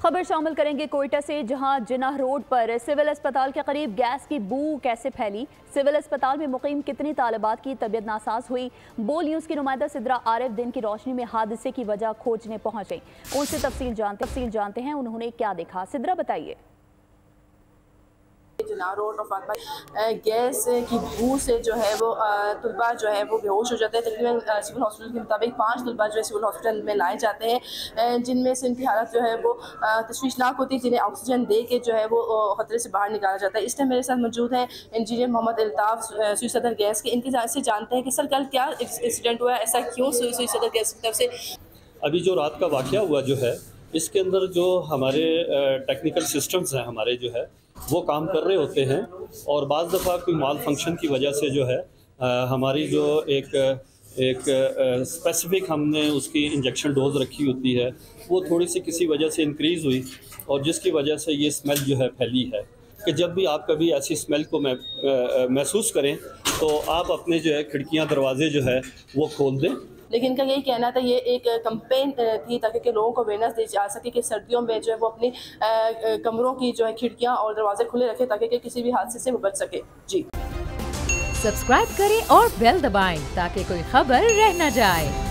खबर शामिल करेंगे कोयटा से, जहां जिन्ना रोड पर सिविल अस्पताल के करीब गैस की बू कैसे फैली। सिविल अस्पताल में मुकीम कितनी तालिबात की तबीयत नासाज हुई। बोल न्यूज़ की नुमाइंदा सिद्रा आरिफ दिन की रोशनी में हादसे की वजह खोजने पहुंचे। उनसे तफसील जानते हैं उन्होंने क्या देखा। सिद्रा बताइए। जिन्ना रोड और गैस की बू से जो है वो तलबा जो है वो बेहोश हो जाते हैं। तकरीबन सिविल हॉस्पिटल के मुताबिक 5 तलबा जो है सिविल हॉस्पिटल में लाए जाते हैं, जिनमें से इनकी हालत जो है वो तशवीशनाक होती है, जिन्हें ऑक्सीजन दे के जो है वो खतरे से बाहर निकाला जाता है। इस टाइम मेरे साथ मौजूद हैं इंजीनियर मोहम्मद अल्ताफ़ सुई सदर गैस के। इनके से जानते हैं कि सर कल क्या इंसिडेंट हुआ है, ऐसा क्यों सुई सदर गैस की तरफ से। अभी जो रात का वाक़या हुआ जो है, इसके अंदर जो हमारे टेक्निकल सिस्टम्स हैं हमारे जो है वो काम कर रहे होते हैं, और बाज़ दफ़ा कोई माल फंक्शन की वजह से जो है हमारी जो एक स्पेसिफ़िक हमने उसकी इंजेक्शन डोज रखी होती है वो थोड़ी सी किसी वजह से इंक्रीज़ हुई, और जिसकी वजह से ये स्मेल जो है फैली है। कि जब भी आप कभी ऐसी स्मेल को महसूस करें तो आप अपने जो है खिड़कियाँ दरवाजे जो है वो खोल दें। लेकिन इनका यही कहना था, ये एक कंपेन थी ताकि कि लोगों को अवेयरनेस दी जा सके कि सर्दियों में जो है वो अपनी कमरों की जो है खिड़कियां और दरवाजे खुले रखें ताकि कि किसी भी हादसे से वो बच सके। जी सब्सक्राइब करें और बेल दबाएं ताकि कोई खबर रह न जाए।